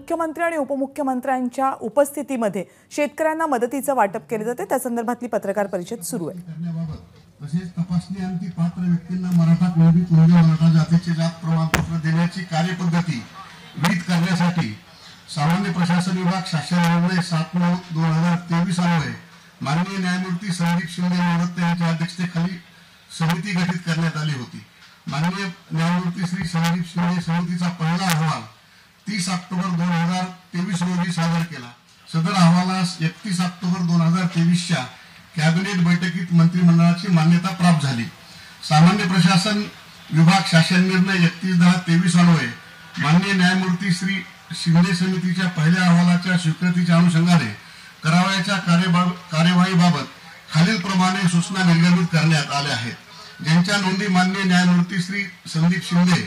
मुख्यमंत्री आणि उपमुख्यमंत्र्यांच्या उपस्थितीमध्ये शेतकऱ्यांना मदतीचं वाटप केले जाते त्या संदर्भातली पत्रकार परिषद सुरू आहे। तसेच तपासणी अंती पात्र व्यक्तींना मराठा कुणबी कुणबी मराठा जातीचे जात प्रमाणपत्र देण्याची कार्यपद्धती विहित करण्यासाठी सामान्य प्रशासन विभाग शासन निर्णय 7/9/2023 अन्वये माननीय न्यायमूर्ती संदीप शिंदे निवृत्त यांच्या अध्यक्षतेखाली समिती गठीत करण्यात आली होती। माननीय न्यायमूर्ती श्री संदीप शिंदे समितीचा पहिला अहवाल 30 ऑक्टोबर 2023 रोजी सादर केला। सदर अहवालास 31 ऑक्टोबर 2023च्या कॅबिनेट बैठकीत मंत्रिमंडळाची मान्यता प्राप्त झाली। सामान्य प्रशासन विभाग शासन निर्णय 31/10/23 अन्वये माननीय न्यायमूर्ती श्री शिंदे समितीच्या पहिल्या अहवालाच्या स्वीकृतीच्या अनुषंगाने करावयाच्या कार्यवाहीबाबत खालील प्रमाणे सूचना निर्गमित करण्यात आल्या आहेत। ज्यांच्या नोंदी माननीय न्यायमूर्ती श्री संदीप शिंदे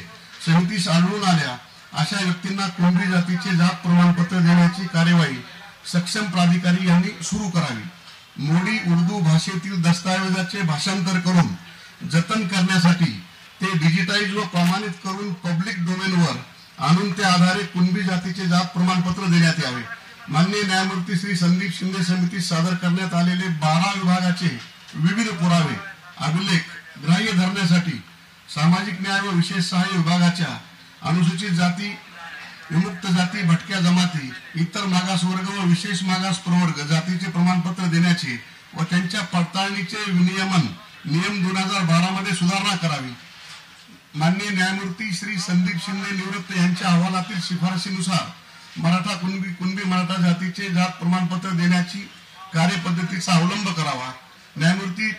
समितीस आढळून आल्या अशा व्यक्तींना कुणबी जातीचे जात प्रमाणपत्र देण्याची कार्यवाही सक्षम प्राधिकारी यांनी सुरू करावी। मोडी उर्दू भाषेतील दस्तावेजाचे भाषांतर करून जतन करण्यासाठी ते डिजिटाइज व प्रमाणित करून पब्लिक डोमेनवर आणून त्या आधारे कुणबी जातीचे जात प्रमाणपत्र देण्यात यावे। माननीय न्यायमूर्ती श्री संदीप शिंदे समितीस सादर करण्यात आलेले 12 विभागाचे विविध पुरावे अभिलेख ग्राह्य धरण्यासाठी सामाजिक न्याय व विशेष सहाय्य विभागाच्या अनुसूचित जाती विमुक्त जाती भटक्या जमाती इतर मागासवर्ग व विशेष मागास प्रवर्ग जातीचे प्रमाणपत्र देण्याचे व त्यांच्या पडताळणीचे विनियमन नियम 2012 मध्ये सुधारणा करावी। माननीय न्यायमूर्ती श्री संदीप शिंदे निवृत्त यांच्या अहवालातील शिफारशीनुसार मराठा कुणबी मराठा जातीचे जात प्रमाणपत्र देण्याची कार्यपद्धतीचा अवलंब करावा। न्यायमूर्ती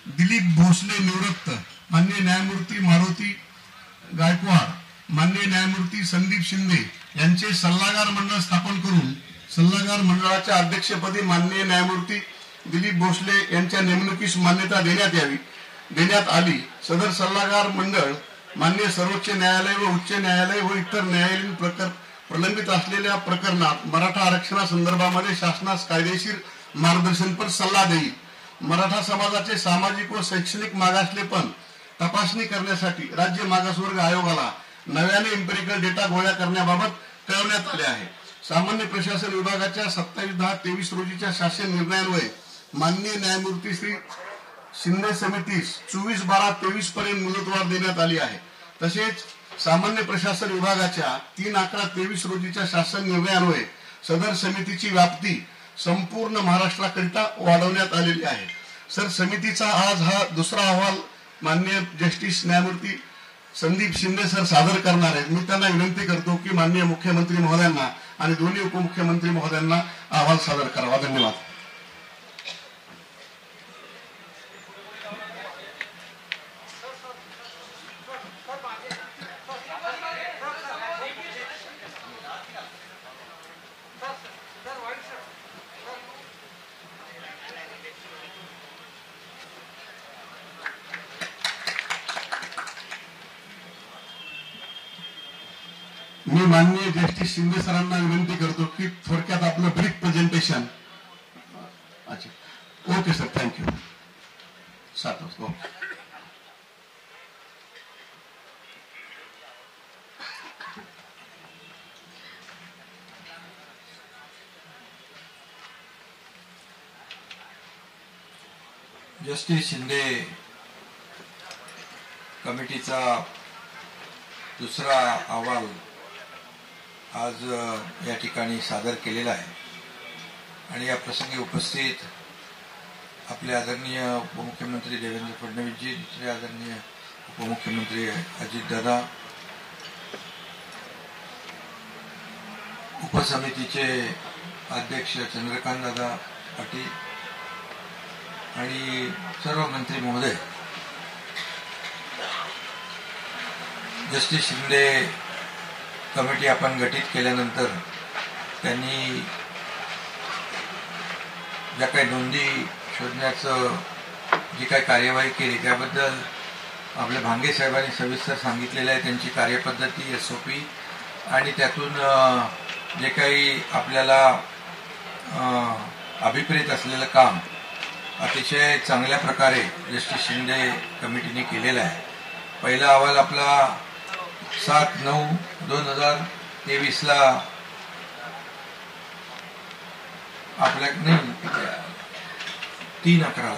दिलीप भोसले निवृत्त, माननीय न्यायमूर्ती मारुती गायकवाड, माननीय न्यायमूर्ती संदीप शिंदे यांचे सल्लागार मंडळ स्थापन करून सल्लागार मंडळाच्या अध्यक्षपदी माननीय न्यायमूर्ती दिलीप भोसले यांच्या नेमणुकीस मान्यता देण्यात आली। सदर सल्लागार मंडळ माननीय सर्वोच्च न्यायालय व उच्च न्यायालय व इतर न्यायालयीन प्रलंबित असलेल्या प्रकरणात मराठा आरक्षणासंदर्भामध्ये शासनास कायदेशीर मार्गदर्शनपर सल्ला देईल। मराठा समाजाचे सामाजिक व शैक्षणिक मागासलेपण तपासणी करण्यासाठी राज्य मागासवर्ग आयोगाला नव्याने एम्पिरिकल डेटा गोळा करण्याबाबत कळवण्यात आले आहे। सामान्य प्रशासन विभागाच्या 27/10/23 रोजीच्या शासन निर्णयान्वये माननीय न्यायमूर्ती श्री शिंदे समितीस 24/12/23 पर्यंत मुदतवाढ देण्यात आली आहे। तसेच सामान्य प्रशासन विभागाच्या 3/11/23 रोजीच्या शासन निर्णयान्वये सदर समितीची व्याप्ती संपूर्ण महाराष्ट्राकरिता वाढवण्यात आलेली आहे। सर समितीचा आज हा दुसरा अहवाल माननीय जस्टिस न्यायमूर्ती संदीप शिंदे सर सादर करणार आहेत। मी त्यांना विनंती करतो की माननीय मुख्यमंत्री महोदयांना आणि दोन्ही उपमुख्यमंत्री महोदयांना अहवाल सादर करावा। धन्यवाद। मी माननीय जस्टिस शिंदे सरांना विनंती करतो की थोडक्यात आपलं ब्रीफ प्रेझेंटेशन। अच्छा, okay sir, thank you. Justice Shinde कमिटीचा दुसरा अहवाल आज या ठिकाणी सादर केलेला आहे आणि या प्रसंगी उपस्थित आपले आदरणीय उपमुख्यमंत्री देवेंद्र फडणवीसजी, दुसरे आदरणीय उपमुख्यमंत्री अजितदादा, उपसमितीचे अध्यक्ष चंद्रकांत दादा पाटील आणि सर्व मंत्री महोदय, जस्टिस शिंदे कमिटी आपण गठीत केल्यानंतर त्यांनी ज्या काही नोंदी शोधण्याचं जी काही कार्यवाही केली त्याबद्दल आपल्या भांगे साहेबांनी सविस्तर सांगितलेलं आहे। त्यांची कार्यपद्धती SOP आणि त्यातून जे काही आपल्याला अभिप्रेत असलेलं काम अतिशय चांगल्या प्रकारे जस्टिस शिंदे कमिटीने केलेलं आहे। पहिला अहवाल आपला 7/9/2023 ला आपल्या नाही 3/11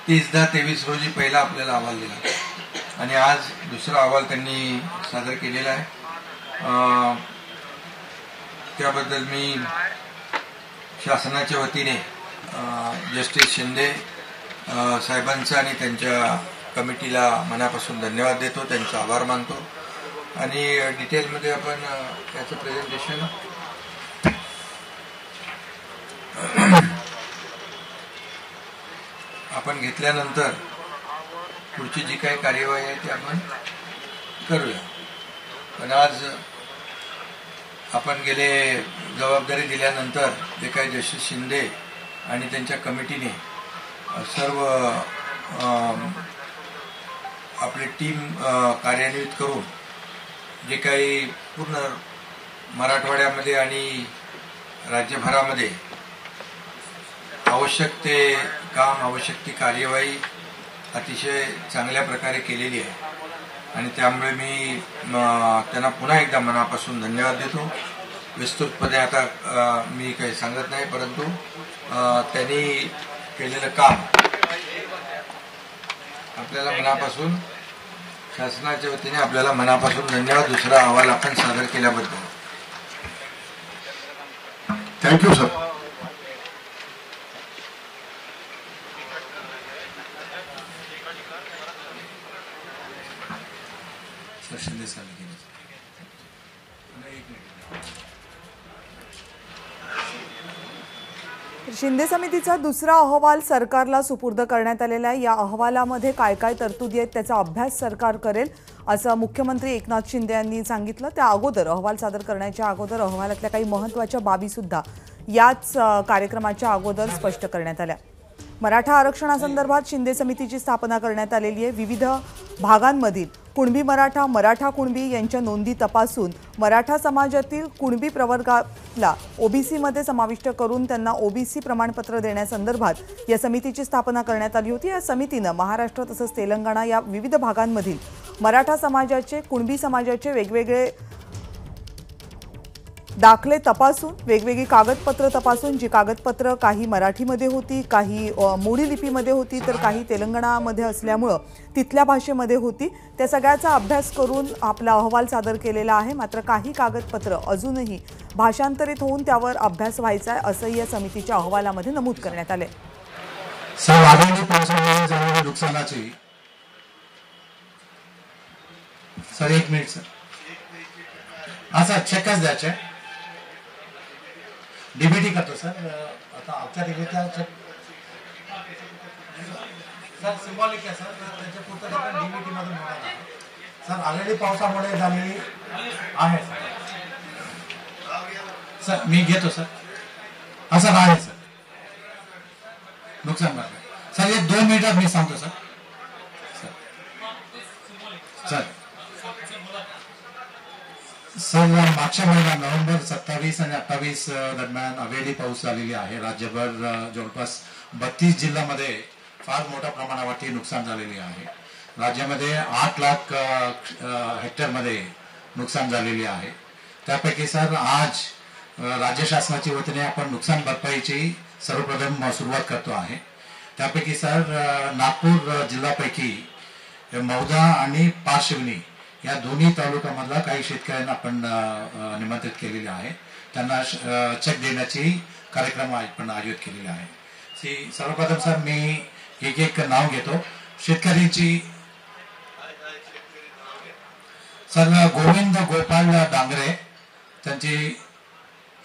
30/10/23 रोजी पहिला आपल्याला अहवाल दिला आणि आज दुसरा अहवाल त्यांनी सादर केलेला आहे. त्याबद्दल मी शासनाच्या वतीने जस्टिस शिंदे साहेबांचा आणि त्यांच्या कमिटीला मनापासून धन्यवाद देतो, त्यांचा आभार मानतो. आणि डिटेलमध्ये आपण त्याचं प्रेझेंटेशन आपण घेतल्यानंतर पुढची जी काही कार्यवाही आहे ती आपण करूया. पण आज आपण गेले जबाबदारी दिल्यानंतर जे काही जस्टिस शिंदे आणि त्यांच्या कमिटीने सर्व आपली टीम कार्यान्वित करून जे काही पूर्ण मराठवाड्यामध्ये आणि राज्यभरामध्ये आवश्यक ते काम, आवश्यक ती कार्यवाही अतिशय चांगल्या प्रकारे केलेली आहे आणि त्यामुळे मी त्यांना पुन्हा एकदा मनापासून धन्यवाद देतो. विस्तृतपणे आता मी काही सांगत नाही, परंतु त्यांनी केलेलं काम आपल्याला मनापासून, शासनाच्या वतीने आपल्याला मनापासून धन्यवाद. दुसरा अहवाल आपण सादर केल्याबद्दल थँक्यू सर. शिंदे साहेब शिंदे समितीचा दुसरा अहवाल सरकारला सुपूर्द करण्यात आलेला आहे. या अहवालामध्ये काय काय तरतुदी आहेत त्याचा अभ्यास सरकार करेल असं मुख्यमंत्री एकनाथ शिंदे यांनी सांगितलं. त्या अगोदर, अहवाल सादर करण्याच्या अगोदर अहवालातल्या काही महत्त्वाच्या बाबी सुद्धा याच कार्यक्रमाच्या अगोदर स्पष्ट करण्यात आल्या. मराठा आरक्षणासंदर्भात शिंदे समितीची स्थापना करण्यात आलेली आहे. विविध भागांमधील कुणबी मराठा, मराठा कुणबी यांच्या नोंदी तपासून मराठा समाजातील कुणबी प्रवर्गाला ओबीसीमध्ये समाविष्ट करून त्यांना ओबीसी प्रमाणपत्र देण्यासंदर्भात या समितीची स्थापना करण्यात आली होती. या समितीनं महाराष्ट्र तसंच तेलंगणा या विविध भागांमधील मराठा समाजाचे, कुणबी समाजाचे वेगवेगळे दाखले तपासून, वेगवेगळी कागदपत्र तपासून, जी कागदपत्र काही मराठीमध्ये होती, काही मोडी लिपीमध्ये होती, तर काही तेलंगणामध्ये असल्यामुळं तिथल्या भाषेमध्ये होती, त्या सगळ्याचा अभ्यास करून आपला अहवाल सादर केलेला आहे. मात्र काही कागदपत्र अजूनही भाषांतरित होऊन त्यावर अभ्यास व्हायचा आहे असंही या समितीच्या अहवालामध्ये नमूद करण्यात आले. सर, आगामी पावसामुळे झालेल्या नुकसानाची सर 1 मिनिट सर, असं चेकच द्यायचे. डीबीटी करतो सर, आता आमच्या डीबीटीचा चेक सर सिम्बॉलिक आहे सर, त्याच्या पुरतं आपण डीबीटी मधून होणार आहे सर. ऑलरेडी पावसामुळे झालेली आहे सर. मी घेतो सर, असं आहे सर नुकसान भरपाई सर. हे 2 मिनिटात मी सांगतो सर. सर सर मागच्या महिन्यात नोव्हेंबर 27 आणि 28 दरम्यान अवेळी पाऊस झालेली आहे. राज्यभर जवळपास 32 जिल्ह्यामध्ये फार मोठ्या प्रमाणावरती नुकसान झालेले आहे. राज्यामध्ये 8 लाख हेक्टरमध्ये नुकसान झालेले आहे. त्यापैकी सर आज राज्य शासनाच्या वतीने आपण नुकसान भरपाईची सर्वप्रथम सुरुवात करतो आहे. त्यापैकी सर नागपूर जिल्ह्यापैकी मौदा आणि पारशिवनी या दोन्ही तालुक्यामधला काही शेतकऱ्यांना आपण निमंत्रित केलेले आहे. त्यांना चेक देण्याची कार्यक्रम आपण आयोजित केलेला आहे. सर्वप्रथम सर मी एक एक नाव घेतो शेतकऱ्यांची. सर गोविंद गोपाल डांगरे, त्यांची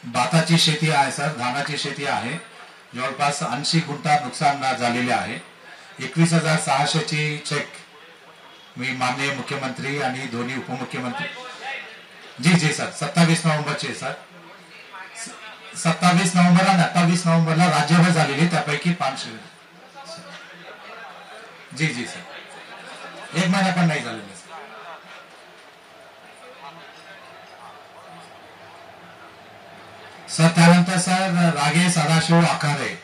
भाताची शेती आहे सर, धानाची शेती आहे. जवळपास 80 गुंठा नुकसान झालेले आहे. 21,600 ची चेक मी माननीय मुख्यमंत्री आणि दोन्ही उपमुख्यमंत्री जी सर 27 नोव्हेंबरचे सर, 27 नोव्हेंबर आणि 28 नोव्हेंबरला राज्यभर झालेली, त्यापैकी 500 जी सर 1 महिना पण नाही झालेला सर. त्यानंतर सर रागे सदाशिव आखारे,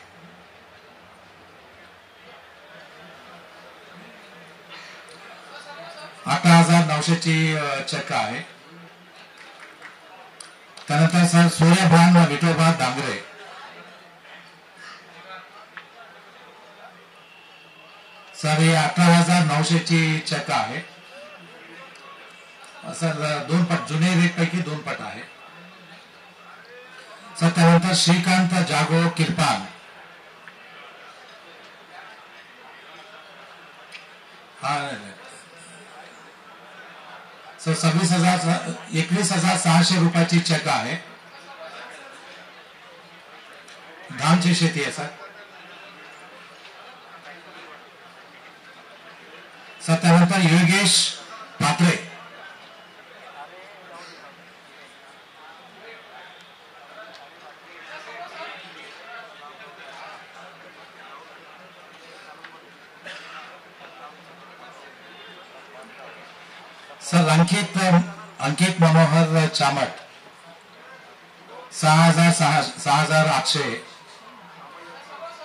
ची चेक आहे. त्यानंतर सर सूर्यभान विठोबा डांगरे, सर हे 18,900 ची चेक आहे. सर 2 पट जुने रेट पैकी 2 पट आहे. सर त्यानंतर श्रीकांत जागो किरपान, हा सर 21,600 रुपयाची चेक आहे. धामची शेती आहे सर. सर त्यानंतर योगेश पात्रे, सर अंकित मनोहर चामट 6,800,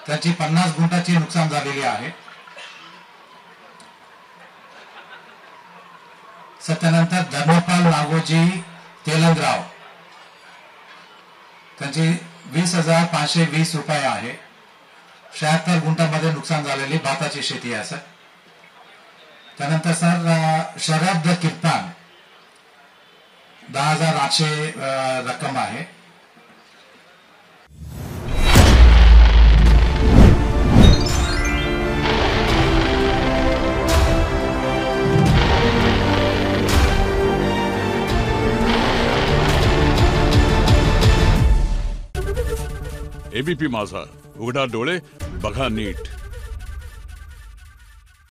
त्याची 50 गुंठाची नुकसान झालेली आहे. सर त्यानंतर धर्मपाल नागोजी तेलंगराव, त्यांची 20,520 रुपये आहे. 76 गुंठामध्ये नुकसान झालेली भाताची शेती आहे सर. त्यानंतर सर शरद किर्तान 10,800 रक्कम आहे. एबीपी माझा, उघडा डोळे बघा नीट.